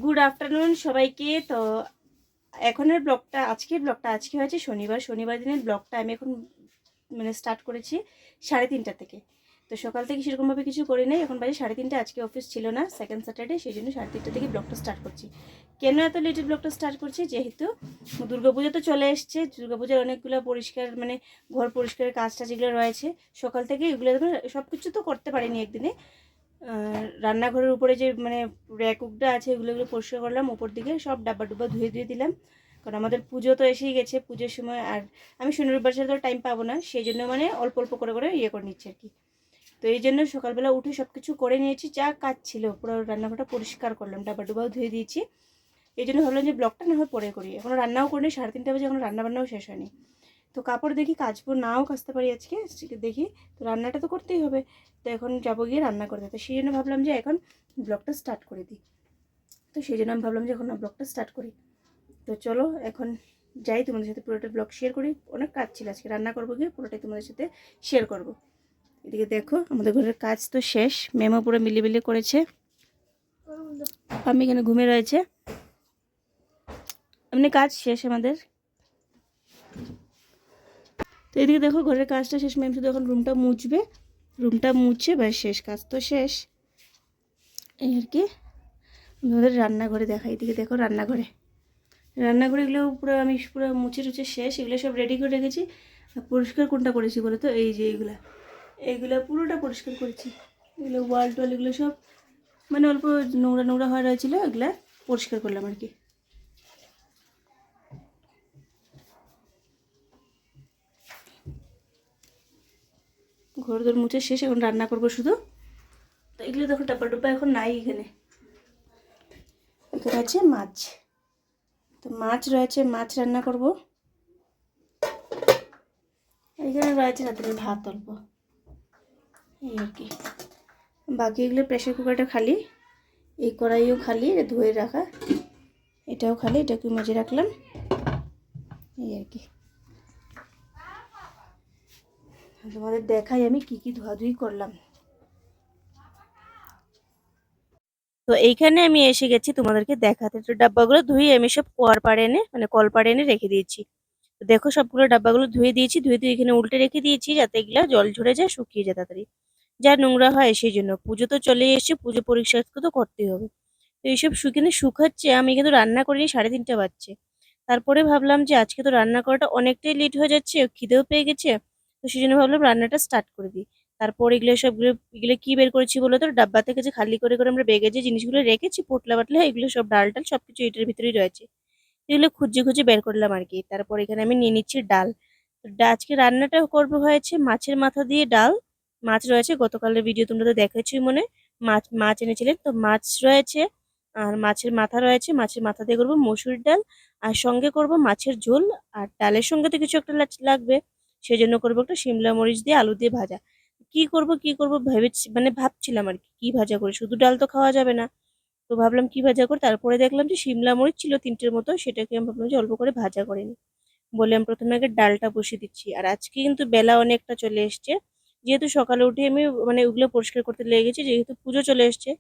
Good afternoon সবাইকে। তো এখনের ব্লগটা আজকে হয়েছে শনিবার দিনের ব্লগটা আমি এখন স্টার্ট করেছি 3:30 থেকে। তো সকাল থেকে সেরকমভাবে কিছু করি নাই, এখন বাজে 3:30। আজকে অফিস ছিল না, সেকেন্ড স্যাটারডে, সেই জন্য 3:30 থেকে ব্লগটা স্টার্ট করছি। কেন এত লেটে ব্লগটা স্টার্ট করছি, যেহেতু দুর্গাপুজো তো চলে এসছে। দুর্গাপূজার অনেকগুলো পরিষ্কার ঘর পরিষ্কারের কাজটা যেগুলো রয়েছে সকাল থেকে, এগুলো সব কিছু তো করতে পারিনি একদিনে। রান্নাঘরের উপরে যে র্যাকটা আছে এগুলো পরিষ্কার করলাম, উপর দিকে সব ডাব্বা ডুব্বা ধুয়ে দিলাম, কারণ আমাদের পুজো তো এসেই গেছে। পুজোর সময় আর আমি শনিবার সাথে তো টাইম পাবো না, সেই জন্য অল্প অল্প করে করে নিচ্ছি আর কি। তো এই জন্য সকালবেলা উঠে সব কিছু করে নিয়েছি, যা কাজ ছিল পুরো রান্নাঘরটা পরিষ্কার করলাম, ডাব্বা ডুব্বাও ধুয়ে দিয়েছি। এই জন্য ভাবলাম যে ব্লগটা না হয় পরে করি। এখনও রান্নাও করিনি, 3:30 বাজে, এখনও রান্নাবান্নাও শেষ হয়নি। তো কাপড় দেখি কাচবো, নাও কাচতে পারি আজকে, দেখি। তো রান্নাটা তো করতেই হবে, তো এখন যাবো গিয়ে রান্না করতে। তো সেই জন্য ভাবলাম যে এখন ব্লগটা স্টার্ট করে দিই। তো সেই জন্য আমি ভাবলাম যে এখন ব্লগটা স্টার্ট করি। তো চলো এখন যাই, তোমাদের সাথে পুরোটা ব্লগ শেয়ার করি। অনেক কাজ ছিল আজকে, রান্না করবো গিয়ে পুরোটাই তোমাদের সাথে শেয়ার করব। এদিকে দেখো আমাদের ঘরের কাজ তো শেষ, মেমো পুরো মিলিমিলি করেছে, আমি এখানে ঘুমিয়ে রয়েছে, এমনি কাজ শেষ আমাদের। তো এদিকে দেখো ঘরের কাজটা শেষ, ম্যাম শুধু এখন রুমটা মুছবে, রুমটা মুছে ব্যাস শেষ, কাজ তো শেষ। এই আর কি। আমাদের রান্নাঘরে দেখা, এদিকে দেখো রান্নাঘরে এগুলো পুরো আমি পুরো মুছে টুছে শেষ, এগুলো সব রেডি করে রেখেছি। পরিষ্কার কোনটা করেছি বলো তো, এই যে এইগুলা পুরোটা পরিষ্কার করেছি। এগুলো ওয়াল টোয়াল এগুলো সব অল্প নোংরা নোংরা হয়ে রয়েছিল, এগুলা পরিষ্কার করলাম আর কি। ঘর দর মুছে শেষ, এখন রান্না করবো শুধু। তো এগুলো দেখো ডাব্বা ডুব্বা এখন নাই এখানে। এখানে আছে মাছ, তো মাছ রয়েছে, মাছ রান্না করব। এখানে রয়েছে রাতের ভাত অল্প, এই আর কি। বাকি এগুলো প্রেশার কুকারটা খালি, এই কড়াইও খালি, ধুয়ে রাখা, এটাও খালি, এটাকে মেজে রাখলাম, এই আর কি। তোমাদের দেখাই আমি কি কি ধোয়াধুয়ি করলাম। তো এইখানে আমি এসে গেছি তোমাদেরকে দেখাতে। তো ডাব্বাগুলো ধুয়ে আমি সব কলপাড়ে এনে রেখে দিয়েছি। তো দেখো সবগুলো ডাব্বাগুলো ধুয়ে দিয়েছি, ধুয়ে দিয়ে এখানে উল্টে রেখে দিয়েছি, যাতে এগুলা জল ঝরে যায়, শুকিয়ে যায় তাড়াতাড়ি, যা নোংরা হয় সেই জন্য। পুজো তো চলে এসছে, পুজো পরিষ্কার তো করতেই হবে। তো এইসব শুকাচ্ছে, আমি কিন্তু রান্না করিনি, 3:30 বাজছে। তারপরে ভাবলাম যে আজকে তো রান্না করাটা অনেকটাই লেট হয়ে যাচ্ছে, খিদেও পেয়ে গেছে, তো সেই জন্য ভাবলাম রান্নাটা স্টার্ট করে দিই। তারপর এগুলো কি বের করেছি বলো তো, ডাব্বা থেকে যে খালি করে আমরা বেগে যে জিনিসগুলো রেখেছি পোটলা বাটলা, এগুলো সব ডাল টাল সবকিছু এটার ভিতরেই রয়েছে, এগুলো খুঁজে খুঁজে বের করলাম আর কি। তারপর এখানে আমি নিয়ে নিচ্ছি ডাল। তো আজকে রান্নাটা করবো হয়েছে মাছের মাথা দিয়ে ডাল। মাছ রয়েছে, গতকালের ভিডিও তোমরা তো দেখেছোই মনে, মাছ মাছ এনেছিলেন, তো মাছ রয়েছে, আর মাছের মাথা রয়েছে, মাছের মাথা দিয়ে করবো মসুর ডাল, আর সঙ্গে করব মাছের ঝোল। আর ডালের সঙ্গে তো কিছু একটা লাগবে, সেই জন্য করবো একটা শিমলা মরিচ দিয়ে আলু দিয়ে ভাজা। কি করব ভেবেছি, ভাবছিলাম আর কি কি ভাজা করি, শুধু ডাল তো খাওয়া যাবে না। তো ভাবলাম কি ভাজা করি, তারপরে দেখলাম যে শিমলা মরিচ ছিল 3টের মতো, সেটাকে আমি ভাবলাম যে অল্প করে ভাজা করে নিই বলে আমি প্রথমে আগে ডালটা বসিয়ে দিচ্ছি। আর আজকে কিন্তু বেলা অনেকটা চলে এসছে, যেহেতু সকালে উঠে আমি ওগুলো পরিষ্কার করতে লেগে গেছি, যেহেতু পুজো চলে এসছে।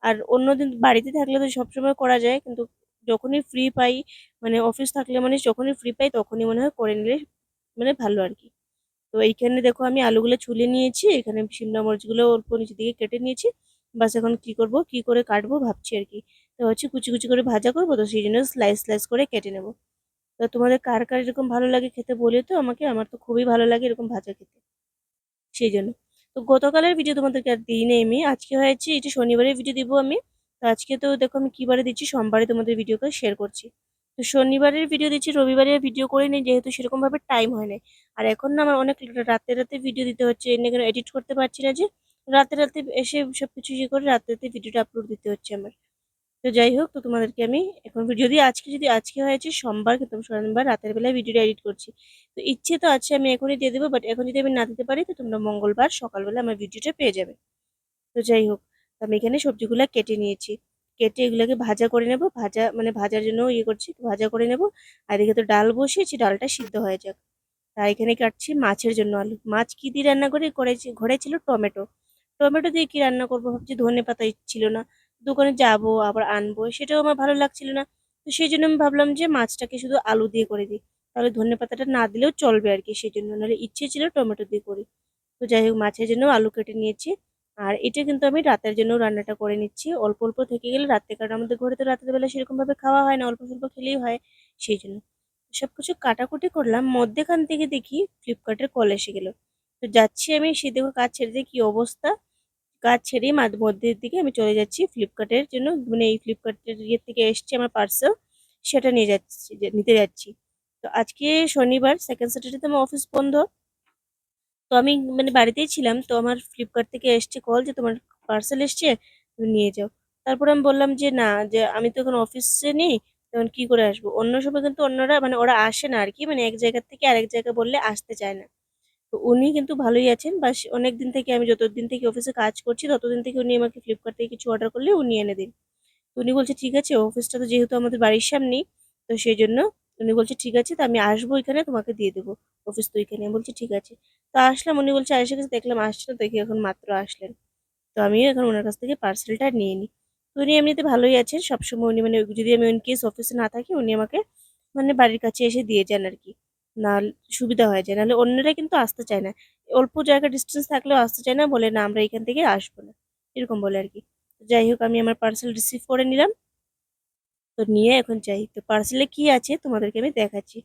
আর অন্যদিন বাড়িতে থাকলে তো সবসময় করা যায়, কিন্তু যখনই ফ্রি পাই, অফিস থাকলে যখনই ফ্রি পাই তখনই মনে হয় করে নিলে ভালো আর কি। তো এইখানে দেখো আমি আলুগুলো ছুলে নিয়েছি, এখানে শিমলা মরিচগুলো অল্প নিচে দিকে কেটে নিয়েছি। বাস এখন কি করে কাটবো ভাবছি আর কি। তো হচ্ছে কুচি কুচি করে ভাজা করবো, তো সেই জন্য স্লাইস স্লাইস করে কেটে নেবো। তো তোমাদের কার কার এরকম ভালো লাগে খেতে বলে তো আমাকে, আমার তো খুবই ভালো লাগে এরকম ভাজা খেতে, সেই জন্য। তো গতকালের ভিডিও তোমাদেরকে আর দিই নেই আমি, আজকে হয়েছে এটা শনিবারের ভিডিও দিব আমি। তো আজকে তো দেখো আমি কি বারে দিচ্ছি, সোমবারে তোমাদের ভিডিওটা শেয়ার করছি। তো শনিবারের ভিডিও দিচ্ছি, রবিবারের ভিডিও করে নিই, যেহেতু সেরকম ভাবে টাইম হয় না। আর এখন না আমার অনেক রাতে রাতে ভিডিও দিতে হচ্ছে, এনে এডিট করতে পারছি না, যে রাতে রাতে এসে সবকিছু ইয়ে করে রাতে রাতে ভিডিওটা আপলোড দিতে হচ্ছে আমার। তো যাই হোক, তো তোমাদেরকে আমি এখন যদি আজকে হয়েছে সোমবার, কিন্তু আমি শনিবার রাতের বেলায় ভিডিওটা এডিট করছি। তো ইচ্ছে তো আছে আমি এখনই দিয়ে দেবো, বাট এখন যদি আমি না দিতে পারি তো তোমরা মঙ্গলবার সকালবেলা আমার ভিডিওটা পেয়ে যাবে। তো যাই হোক, তো আমি এখানে সবজিগুলো কেটে নিয়েছি, কেটে এগুলোকে ভাজা করে নেব, ভাজার জন্য ইয়ে করছি, ভাজা করে নেব। আর এদিকে তো ডাল বসিয়েছি, ডালটা সিদ্ধ হয়ে যাক। তাই এখানে কাটছি মাছের জন্য আলু। মাছ কি দিয়ে রান্না করেছি, ঘরে ছিল টমেটো, টমেটো দিয়ে কি রান্না করবো ভাবছি, ধনে পাতা ছিল না, দোকানে যাবো আবার আনবো সেটাও আমার ভালো লাগছিল না। তো সেই জন্য আমি ভাবলাম যে মাছটাকে শুধু আলু দিয়ে করে দিই। তাহলে ধনেপাতাটা না দিলেও চলবে আরকি সেজন্য। নাহলে ইচ্ছে ছিল টমেটো দিয়ে করি। তো যাই হোক মাছের জন্য আলু কেটে নিয়েছি। আর এটা কিন্তু আমি রাতের জন্যও রান্নাটা করে নিচ্ছি। অল্প, অল্প থেকে গেলে রাত্রে কারণ আমাদের ঘরে তো রাতের বেলা সেরকমভাবে খাওয়া হয় না। অল্প-স্বল্প খেলেই হয় সেইজন্য। সবকিছু কাটাকুটি করলাম। মধ্যেখান থেকে দেখি Flipkart এর কল এসে গেল। তো যাচ্ছি আমি সে দেখো কাজ ছেড়ে দিয়ে কি অবস্থা। কাজ ছেড়েই মধ্যের দিকে আমি চলে যাচ্ছি Flipkart এর জন্য মানে এই Flipkart এর ইয়ে থেকে এসছে আমার পার্সেল সেটা নিয়ে যাচ্ছি নিতে যাচ্ছি। তো আজকে শনিবার 2nd স্যাটারডে তে আমার অফিস বন্ধ। তো আমি মানে বাড়িতেই ছিলাম। তো আমার Flipkart থেকে এসছে কল যে তোমার পার্সেল এসছে তুমি নিয়ে যাও। তারপরে আমি বললাম যে না যে আমি তো এখন অফিসে নেই তখন কি করে আসবো? অন্য সময় কিন্তু অন্যরা মানে ওরা আসে না আরকি। মানে এক জায়গা থেকে আরেক জায়গায় বললে আসতে চায় না। তো উনি কিন্তু ভালোই আছেন। বাস অনেকদিন থেকে আমি যতদিন থেকে অফিসে কাজ করছি ততদিন থেকে উনি আমাকে Flipkart থেকে কিছু অর্ডার করলে উনি এনে দিন। তো উনি বলছে ঠিক আছে অফিসটা তো যেহেতু আমাদের বাড়ির সামনেই তো সেজন্য উনি বলছে ঠিক আছে তো আমি আসবো এখানে তোমাকে দিয়ে দেবো। অফিস তো এখানে। আমি বলছি ঠিক আছে। তো আসলাম উনি বলছে এসে গেছে দেখলাম আসছে না দেখি এখন মাত্র আসলেন। তো আমিও এখন উনার কাছ থেকে পার্সেলটা নিয়ে নিই। তো উনি এমনিতে ভালোই আছেন। সবসময় উনি মানে যদি আমি ইন কেস অফিসে না থাকি উনি আমাকে মানে বাড়ির কাছে এসে দিয়ে যান আরকি। সুবিধা হয়ে যায়। নাহলে অন্যরা কিন্তু আসতে চায় না। অল্প জায়গা ডিসট্যান্স থাকলেও আসতে চায় না। বলে না আমরা এখান থেকে আসবো না। এরকম বলে আরকি। যাই হোক আমি আমার পার্সেল রিসিভ করে নিলাম। তো নিয়ে এখন যাই। তো পার্সেলে কি আছে তোমাদেরকে আমি দেখাচ্ছি।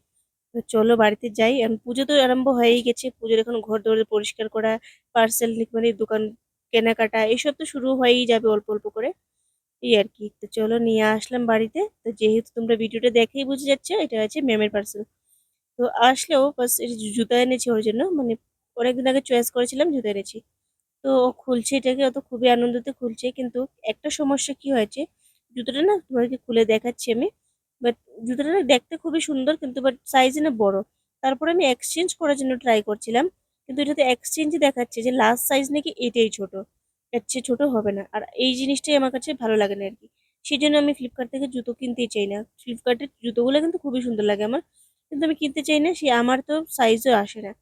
তো চলো বাড়িতে যাই। এখন পুজো তো আরম্ভ হয়েই গেছে। পুজোর এখন ঘর-দোর পরিষ্কার করা, পার্সেল মানে দোকান কেনাকাটা এসব তো শুরু হয়েই যাবে অল্প, অল্প করে। এই আরকি। তো চলো নিয়ে আসলাম বাড়িতে। তো যেহেতু তোমরা ভিডিওটা দেখেই বুঝে যাচ্ছ এটা হচ্ছে মেমের পার্সেল। তো আসলেও বাস এই যে জুতা এনেছি ওর জন্য। মানে অনেকদিন আগে চয়েস করেছিলাম জুতো এনেছি। তো ও খুলছে এটাকে ও তো খুবই আনন্দতে খুলছে। কিন্তু একটা সমস্যা কি হয়েছে, জুতোটা না তোমাদেরকে খুলে দেখাচ্ছি আমি। বাট জুতোটা না দেখতে খুবই সুন্দর কিন্তু বাট সাইজে না বড়। তারপরে আমি এক্সচেঞ্জ করার জন্য ট্রাই করছিলাম। কিন্তু এটাতে এক্সচেঞ্জই দেখাচ্ছে যে লাস্ট সাইজ নাকি এটাই ছোট। এর চেয়ে ছোট হবে না। আর এই জিনিসটাই আমার কাছে ভালো লাগে না আরকি। সেজন্য আমি Flipkart থেকে জুতো কিনতেই চাই না। Flipkart এর জুতোগুলো কিন্তু খুবই সুন্দর লাগে আমার। কিন্তু আমি কিনতে চাই না সে আমার তো সাইজও আসে না।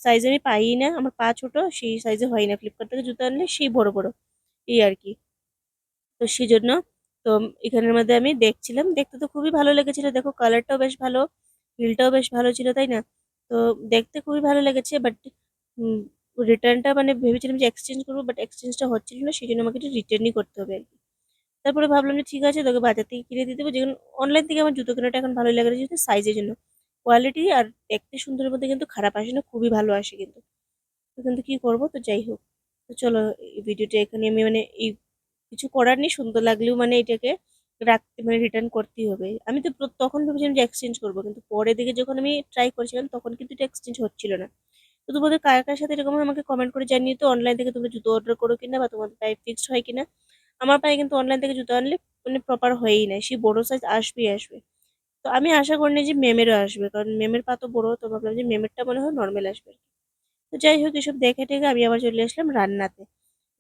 সাইজ আমি পাইই না। আমার পা ছোট, সেই সাইজে হয় না। Flipkart থেকে জুতো আনলে সেই বড়, বড়। এই আরকি। তো সেজন্য তো এখানের মধ্যে আমি দেখছিলাম। দেখতে তো খুবই ভালো লেগেছিল। দেখো কালারটাও বেশ ভালো, ফিলটাও বেশ ভালো ছিল, তাই না? তো দেখতে খুবই ভালো লেগেছে। বাট উম রিটার্নটা মানে ভেবেছিলাম যে এক্সচেঞ্জ করব। বাট এক্সচেঞ্জটা হচ্ছিল না। সেজন্য আমাকে এটা রিটার্নই করতে হবে আরকি। তারপরে ভাবলাম যে ঠিক আছে তোকে বাজার থেকে কিনে দিয়ে দেবো। যেকোনো অনলাইন থেকে আমার জুতো কেনাটা এখন ভালোই লাগে না যেহেতু সাইজের জন্য। কোয়ালিটি আর দেখতে সুন্দরের মধ্যে কিন্তু খারাপ আসে না, খুবই ভালো আসে কিন্তু। তো কিন্তু কি করব? তো যাই হোক। তো চলো এই ভিডিওটা এখানে আমি মানে এই কিছু করার নেই। সুন্দর লাগলেও মানে এটাকে রাখতে মানে রিটার্ন করতেই হবে। আমি তো তখন ভেবেছিলাম যে এক্সচেঞ্জ করব। কিন্তু পরের দিকে যখন আমি ট্রাই করেছিলাম তখন কিন্তু এটা এক্সচেঞ্জ হচ্ছিল না। তো তোমাদের কার, কার সাথে এরকম হয় আমাকে কমেন্ট করে জানিও তো অনলাইন থেকে তোমরা জুতো অর্ডার করো কিনা বা তোমাদের পায়ে ফিক্সড হয় কিনা? আমার পায়ে কিন্তু অনলাইন থেকে জুতো আনলে মানে প্রপার হয়েই না। সেই বড় সাইজ আসবেই আসবে। তো আমি আশা করিনি যে মেমেরও আসবে। কারণ মেমের পা তো বড়। তো ভাবলাম যে মেমেরটা মনে হয় নরমাল আসবে। তো যাই হোক এসব দেখে-টেখে আমি আবার চলে আসলাম রান্নাতে।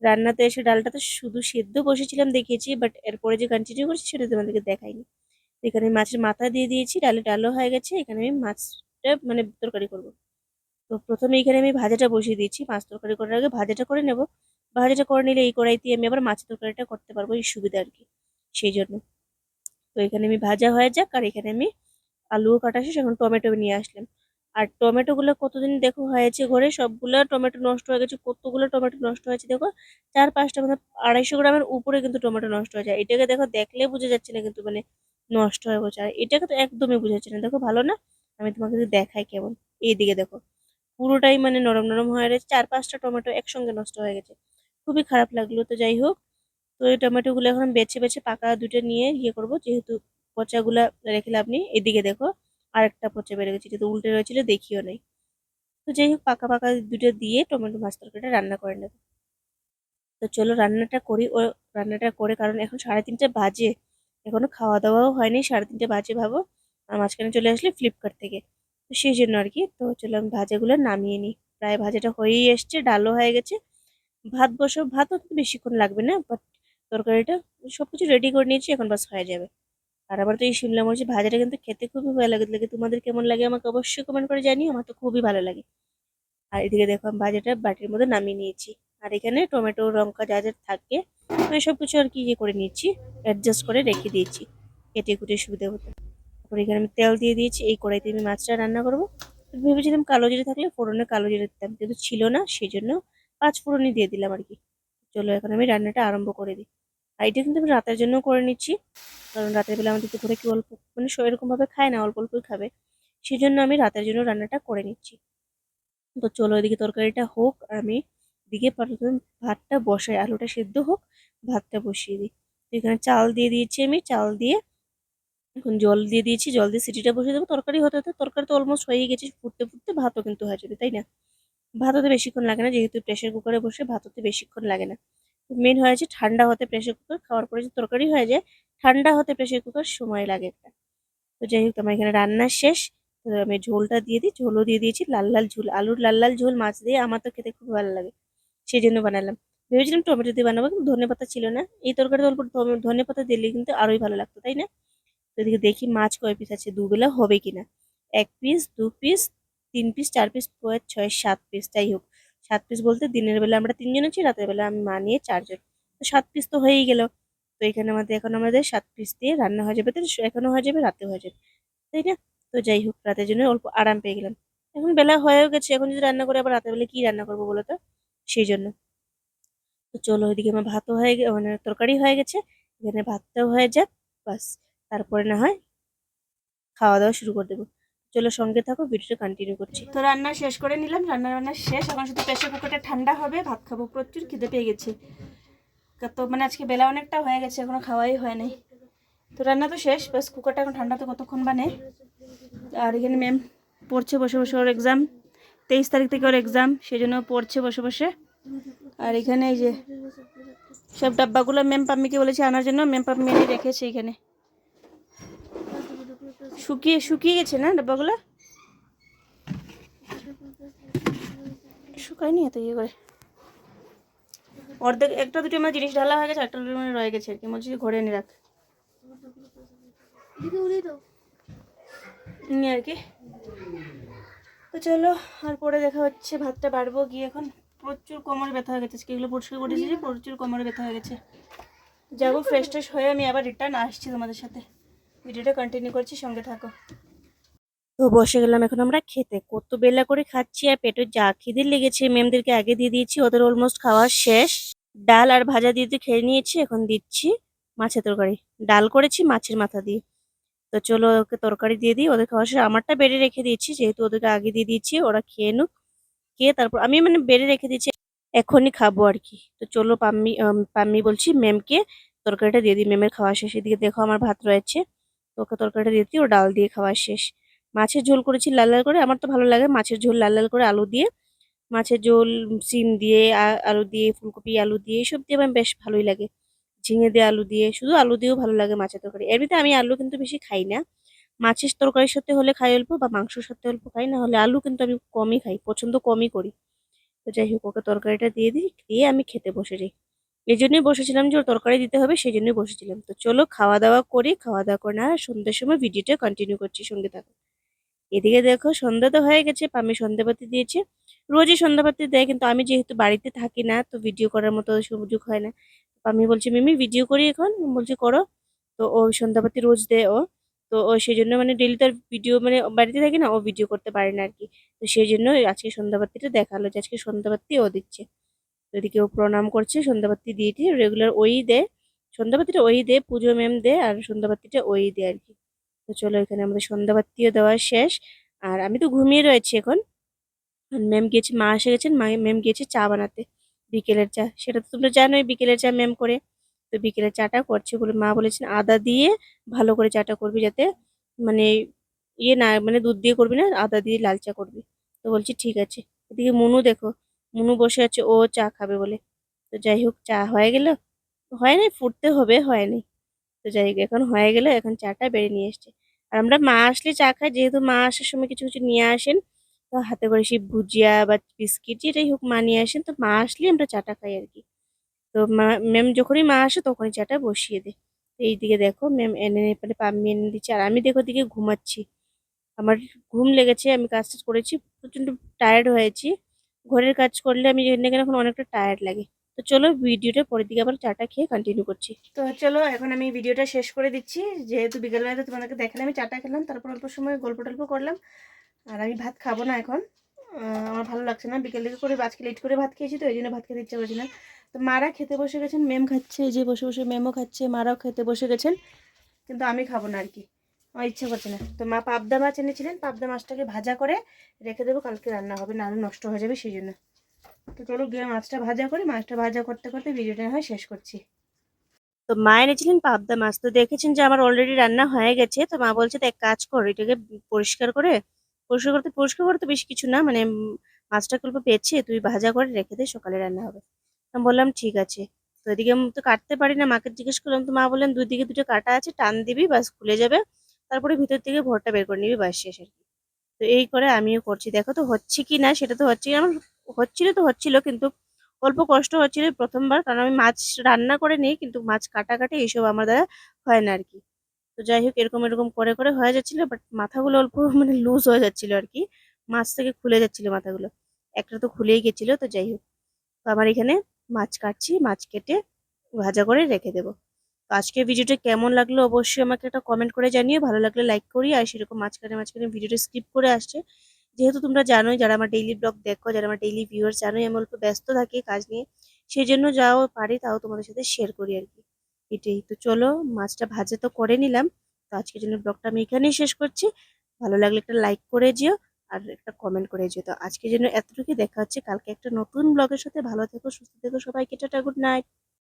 রান্নাতে এসে ডালটা তো শুধু সেদ্ধ বসেছিলাম দেখিয়েছি। বাট এরপরে যে কন্টিনিউ করছি সেটা তোমাদেরকে দেখাইনি। তো এখানে মাছের মাথা দিয়ে দিয়েছি, ডালও হয়ে গেছে। এখানে আমি মাছটা মানে তরকারি করব। তো ১ম এ এখানে আমি ভাজাটা বসিয়ে দিয়েছি। মাছ তরকারি করার আগে ভাজাটা করে নেব। ভাজাটা করে নিলে এই কড়াইতেই আমি আবার মাছের তরকারিটা করতে পারবো এই সুবিধা আরকি। সেইজন্য। তো এখানে আমি ভাজা হয়ে যাক আর এখানে আমি আলুও কাটা শেষ এখন টমেটো নিয়ে আসলাম। আর টমেটোগুলো কতদিন দেখো হয়েছে ঘরে সবগুলা টমেটো নষ্ট হয়ে গেছে। কতগুলো টমেটো নষ্ট হয়েছে দেখো ৪-৫টা মানে ২৫০ গ্রামের উপরে কিন্তু টমেটো নষ্ট হয়ে যায়। এটাকে দেখো দেখলে বোঝা যাচ্ছে না কিন্তু মানে নষ্ট হয়ে গেছে। আর এটাকে তো একদমই বোঝা যাচ্ছে না। দেখো ভালো না? আমি তোমাকে যদি দেখাই কেমন। এইদিকে দেখো। পুরোটাই মানে নরম, নরম হয়ে রয়েছে। ৪-৫টা টমেটো একসঙ্গে নষ্ট হয়ে গেছে। খুবই খারাপ লাগলো। তো যাই হোক তো এই টমেটোগুলো এখন বেছে, বেছে পাকা ২ টা নিয়ে ইয়ে করব। যেহেতু পচাগুলা রেখে লাভ নেই। এদিকে দেখো আরেকটা পচা বেড়ে গেছে। এটা তো উল্টে রয়েছিল দেখিও নাই। তো যাই হোক পাকা, পাকা ২ টা দিয়ে টমেটো মাছ তরকারিটা রান্না করে নেব। তো চলো রান্নাটা করি। রান্নাটা করে কারণ এখন ৩:৩০ বাজে। এখনো খাওয়া-দাওয়াও হয়নি। ৩:৩০ বাজে ভাবো। আর মাঝখানে চলে আসলে Flipkart থেকে। তো সেজন্য আরকি। তো চলো আমি ভাজাগুলো নামিয়ে নিই। প্রায় ভাজাটা হয়েই এসছে, ডালও হয়ে গেছে। ভাত বসাবো। ভাতও কিন্তু বেশিক্ষণ লাগবে না। বাট তরকারিটা সবকিছু রেডি করে নিয়েছি। এখন বাস হয়ে যাবে। আর আমার তো এই শিমলা মরিচ ভাজাটা কিন্তু খেতে খুবই ভালো লাগে। তোমাদের কেমন লাগে আমাকে অবশ্যই কমেন্ট করে জানিও। আমার তো খুবই ভালো লাগে। আর এদিকে দেখো আমি ভাজাটা বাটির মধ্যে নামিয়ে নিয়েছি। আর এখানে টমেটো লঙ্কা যা যা থাকে তো এসব কিছু আর কি ইয়ে করে নিচ্ছি, অ্যাডজাস্ট করে রেখে দিয়েছি কেটে কুটে সুবিধা হতো। তারপর এখানে আমি তেল দিয়ে দিয়েছি, এই কড়াইতে আমি মাছটা রান্না করবো। ভেবেছিলাম কালো জিরে থাকলে ফোড়নে কালো জিরে দিতাম, কিন্তু ছিল না, সেই জন্য 5 ফোড়নই দিয়ে দিলাম আর কি। চলো এখন আমি রান্নাটা আরম্ভ করে দিই। আর এটা কিন্তু আমি রাতের জন্য করে নিচ্ছি, কারণ রাতের বেলা আমাদের দুপুরে কি অল্প মানে এরকম ভাবে খায় না, অল্প অল্পই খাবে, সেই জন্য আমি রাতের জন্য রান্নাটা করে নিচ্ছি। তো চলো এদিকে তরকারিটা হোক, আর আমি দিকে প্রথমে ভাতটা বসাই, আলুটা সেদ্ধ হোক, ভাতটা বসিয়ে দিই। তো এখানে চাল দিয়ে দিয়েছি, আমি চাল দিয়ে এখন জল দিয়ে দিয়েছি, জল দিয়ে সিটিটা বসিয়ে দেবো। তরকারি হতে হতে তরকারি তো অলমোস্ট হয়ে গেছে, ফুটতে ফুটতে ভাতও কিন্তু হয়ে যাবে, তাই না? ভাত হতে বেশিক্ষণ লাগে না, যেহেতু প্রেশার কুকারে বসে ভাত হতে বেশিক্ষণ লাগে না। মেন হয়েছে ঠান্ডা হতে প্রেশার কুকার, খাওয়ার পরে যে তরকারি হয়ে যায়, ঠান্ডা হতে প্রেশার কুকার সময় লাগে একটা। তো যাই হোক আমার এখানে রান্না শেষ। তো আমি ঝোলটা দিয়ে দিই, ঝোলও দিয়ে দিয়েছি, লাল লাল ঝোল, আলুর লাল লাল ঝোল মাছ দিয়ে আমার তো খেতে খুব ভালো লাগে, সেই জন্য বানালাম। ভেবেছিলাম টমেটো দিয়ে বানাবো, কিন্তু ধনেপাতা ছিল না, এই তরকারিতে অল্প ধনেপাতা দিলে কিন্তু আরোই ভালো লাগতো, তাই না? তো এদিকে দেখি মাছ কয় পিস আছে, দুবেলা হবে কিনা। 1 piece, 2 piece, 3 piece, 4 piece, 5, 6, 7 piece, যাই হোক। 7 পিস বলতে দিনের বেলা আমরা 3 জন আছি, রাতের বেলা আমি মা নিয়ে 4 জন। তো 7 পিস তো হয়েই গেল। তো এখানে আমাদের 7 পিস দিয়ে রান্না হয়ে যাবে, তো এখনো হয়ে যাবে, রাতে হয়ে যাবে, তাই না? তো যাই হোক রাতের জন্য অল্প আরাম পেয়ে গেলাম। এখন বেলা হয়েও গেছে, এখন যদি রান্না করে আবার রাতের বেলা কি রান্না করবো বলো তো, সেই জন্য। তো চলো ওইদিকে আমার ভাতও হয়ে মানে তরকারি হয়ে গেছে, এখানে ভাতটাও হয়ে যাক, বাস। তারপরে না হয় খাওয়া দাওয়া শুরু করে দেবো। চলো সঙ্গে থাকো, ভিডিওটা কন্টিনিউ করছি। তো রান্না শেষ করে নিলাম, রান্না শেষ, এখন শুধু প্রেশার কুকারটা ঠান্ডা হবে, ভাত খাবো, প্রচুর খিদে পেয়ে গেছে। তো মানে আজকে বেলা অনেকটা হয়ে গেছে, এখনো খাওয়াই হয় নাই। তো রান্না তো শেষ, বাস কুকারটা এখন ঠান্ডা, তো কতক্ষণ বানে। আর এখানে ম্যাম পড়ছে বসে বসে, ওর এক্সাম 23 তারিখ থেকে ওর এক্সাম, সেই জন্য পড়ছে বসে বসে। আর এখানে এই যে সব ডাব্বাগুলো ম্যাম পাম্মিকে বলেছে আনার জন্য, ম্যাম পাম্মি এনে রেখেছে এখানে। শুকিয়ে শুকিয়ে গেছে না ডাব্বাগুলো, শুকায়নি এত ইয়ে করে। অর্ধেক একটা দুটো আমার জিনিস ঢালা হয়ে গেছে, একটা দুটো মানে রয়ে গেছে আর কি, বলছি ঘরে এনে রাখ নিয়ে আর কি। তো চলো আর পরে দেখা হচ্ছে, ভাতটা বাড়বো গিয়ে এখন। প্রচুর কোমরে ব্যথা হয়ে গেছে, এগুলো পরিষ্কার করেছি যে প্রচুর কোমরে ব্যথা হয়ে গেছে। যাবো ফ্রেশ ট্রেশ হয়ে আমি আবার রিটার্ন আসছি তোমাদের সাথে, ভিডিওটা কন্টিনিউ করছি, সঙ্গে থাকো। তো বসে গেলাম এখন আমরা খেতে, কত বেলা করে খাচ্ছি, আর পেটে যা খিদে লেগেছে ম্যামদেরকে আগে দিয়ে দিয়েছি, ওদের অলমোস্ট খাওয়া শেষ। ডাল আর ভাজা দিয়ে তো খেয়ে নিয়েছি, এখন দিচ্ছি মাছের তরকারি, ডাল করেছি মাছের মাথা দিয়ে। তো চলো ওকে তরকারি দিয়ে দিই, ওদের খাওয়া শেষ, আমারটা বেড়ে রেখে দিয়েছি, যেহেতু ওদেরকে আগে দিয়ে দিয়েছি, ওরা খেয়ে নুক, খেয়ে তারপর আমি মানে বেড়ে রেখে দিয়েছি, এখনই খাবো আর কি। তো চলো পাম্মি বলছি ম্যামকে তরকারিটা দিয়ে দিই, ম্যামের খাওয়া শেষ। এদিকে দেখো আমার ভাত রয়েছে, তো ওকে তরকারিটা দিয়ে দিই, ও ডাল দিয়ে খাওয়া শেষ। মাছের ঝোল করেছি লাল লাল করে, আমার তো ভালো লাগে মাছের ঝোল লাল লাল করে, আলু দিয়ে মাছের ঝোল, সিম দিয়ে, আলু দিয়ে, ফুলকপি আলু দিয়ে, এইসব দিয়ে আমার বেশ ভালোই লাগে। ঝিঙে দিয়ে আলু দিয়ে, শুধু আলু দিয়েও ভালো লাগে মাছের তরকারি। এমনিতে আমি আলু কিন্তু বেশি খাই না, মাছের তরকারির সাথে হলে খাই অল্প, বা মাংসের সাথে অল্প খাই, না হলে আলু কিন্তু আমি কমই খাই, পছন্দ কমই করি। তো যাই হোক ওকে তরকারিটা দিয়ে দিই, দিয়ে আমি খেতে বসে যাই। এই জন্যই বসেছিলাম যে ওর তরকারি দিতে হবে, সেই জন্যই বসেছিলাম। তো চলো খাওয়া দাওয়া করি, খাওয়া দাওয়া করে না সন্ধ্যের সময় ভিডিওটা কন্টিনিউ করছি, সঙ্গে থাকো। এদিকে দেখো সন্ধ্যা তো হয়ে গেছে, আমি সন্ধ্যাবাতি দিয়েছি, রোজই সন্ধ্যাবাতি দেয়, কিন্তু আমি যেহেতু বাড়িতে থাকি না, তো ভিডিও করার মতো সুযোগ হয় না। আমি বলছি মিমি ভিডিও করি এখন, বলছি করো। তো ও সন্ধ্যাবাতি রোজ দেয় ও, তো ও সেই জন্য মানে ডেলি তার ভিডিও, মানে বাড়িতে থাকি না, ও ভিডিও করতে পারে না আর কি। তো সেই জন্য আজকে সন্ধ্যাবাতিটা দেখালো যে আজকে সন্ধ্যাবাতি ও দিচ্ছে। তো এদিকে ও প্রণাম করছে, সন্ধ্যাবাতি দিয়ে দিয়ে রেগুলার ওই দেয়, সন্ধ্যাবাতিটা ওই দেয়, পুজো ম্যাম দেয়, আর সন্ধ্যাবাতিটা ওই দেয় আর কি। তো চলো এখানে আমাদের সন্ধ্যাবাতিও দেওয়া শেষ, আর আমি তো ঘুমিয়ে রয়েছি এখন। ম্যাম গেছে, মা এসে গেছেন, ম্যাম গিয়েছে চা বানাতে, বিকেলের চা, সেটা তো তোমরা জানোই বিকেলের চা ম্যাম করে। তো বিকেলের চাটা করছে বলে মা বলেছেন আদা দিয়ে ভালো করে চাটা করবি, যাতে মানে ইয়ে না, মানে দুধ দিয়ে করবি না, আদা দিয়ে লাল চা করবি। তো বলছি ঠিক আছে। এদিকে মুনু দেখো, মুনু বসে আছে, ও চা খাবে বলে। তো যাই হোক চা হয়ে গেল, হয় নাই, ফুটতে হবে, হয় নাই। তো যাই হোক এখন হয়ে গেলে, এখন চাটা বেড়ে নিয়ে এসছে। আর আমরা মা আসলে চা খাই, যেহেতু মা আসার সময় কিছু কিছু নিয়ে আসেন, তো হাতে করে সেই ভুজিয়া বা বিস্কিট যেটাই হোক মা নিয়ে আসেন, তো মা আসলে আমরা চাটা খাই আর কি। তো ম্যাম যখনই মা আসে তখনই চাটা বসিয়ে দেয়। তো এইদিকে দেখো ম্যাম এনে মানে পাম্মি এনে দিচ্ছে, আর আমি দেখো দিকে ঘুমাচ্ছি। আমার ঘুম লেগেছে, আমি কাজ টাজ করেছি, প্রচন্ড টায়ার্ড হয়েছি। ঘরের কাজ করলে আমি এখানে এখন অনেকটা টায়ার্ড লাগে। তো চলো ভিডিওটা পরের দিকে আবার চাটা খেয়ে কন্টিনিউ করছি। তো চলো এখন আমি ভিডিওটা শেষ করে দিচ্ছি, যেহেতু বিকেলবেলা তো তোমাদেরকে দেখালে আমি চাটা খেলাম, তারপর অল্প সময় গল্প টল্প করলাম। আর আমি ভাত খাবো না এখন, আমার ভালো লাগছে না, বিকেল দিকে করে আজকে লেট করে ভাত খেয়েছি তো এই জন্য ভাত খেতে ইচ্ছা করছে না। তো মারা খেতে বসে গেছেন, ম্যাম খাচ্ছে, এই যে বসে বসে ম্যামও খাচ্ছে, মারাও খেতে বসে গেছেন, কিন্তু আমি খাবো না আর কি, আমার ইচ্ছা করছে না। তো মা পাবদা মাছ এনেছিলেন, পাবদা মাছটাকে ভাজা করে রেখে দেবো, কালকে রান্না হবে, নাহলে নষ্ট হয়ে যাবে সেই জন্য। তো চলো গিয়ে মাছটা ভাজা করি, মাছটা ভাজা করতে করতে ভিডিওটা হয় শেষ করছি। তো মা এনেছিলেন পাবদা মাছ, তো দেখেছেন যে আমার অলরেডি রান্না হয়ে গেছে। তো মা বলছে তো এক কাজ কর, এটাকে পরিষ্কার করে, পরিষ্কার করতে বেশি কিছু না, মানে মাছটাকে অল্প বেছে তুই ভাজা করে রেখে দে, সকালে রান্না হবে। আমি বললাম ঠিক আছে। তো এদিকে আমি তো কাটতে পারি না, মাকে জিজ্ঞেস করলাম, তো মা বললেন দুই দিকে দুটো কাটা আছে, টান দিবি বাস খুলে যাবে, তারপরে ভিতর থেকে ভরটা বের করে নিবি, বাস শেষ আর কি। তো এই করে আমিও করছি, দেখো তো হচ্ছে কি না, সেটা তো হচ্ছে আমার, হচ্ছিল তো হচ্ছিল, কিন্তু অল্প কষ্ট হচ্ছিল প্রথমবার, কারণ আমি মাছ রান্না করে নিই কিন্তু মাছ কাটাকাটি এইসব আমার দ্বারা হয় না আর কি। তো যাই হোক এরকম এরকম করে করে হয়ে যাচ্ছিল, বাট মাথাগুলো অল্প মানে লুজ হয়ে যাচ্ছিল আর কি, মাছ থেকে খুলে যাচ্ছিল মাথাগুলো, একটা তো খুলেই গেছিল। তো যাই হোক, তো আমার এখানে মাছ কাটছি, মাছ কেটে ভাজা করে রেখে দেবো। তো আজকের ভিডিওটা কেমন লাগলো অবশ্যই আমাকে একটা কমেন্ট করে জানিও, ভালো লাগলে লাইক করি, আর সেরকম মাঝখানে মাঝখানে ভিডিওটা স্কিপ করে আসছে, যেহেতু তোমরা জানোই যারা আমার ডেইলি ব্লগ দেখো, যারা আমার ডেইলি ভিউয়ার্স, জানোই আমি অল্প ব্যস্ত থাকি কাজ নিয়ে, সেই জন্য যাও পারি তাও তোমাদের সাথে শেয়ার করি আর কি, এটাই। তো চলো মাছটা ভাজা তো করে নিলাম, তো আজকের জন্য ব্লগটা আমি এখানেই শেষ করছি। ভালো লাগলে একটা লাইক করে যেও আর একটা কমেন্ট করে যেও। তো আজকের জন্য এতটুকুই, দেখা হচ্ছে কালকে একটা নতুন ব্লগের সাথে, ভালো থেকো সুস্থ থেকো সবাইকে, টাটা, গুড নাইট।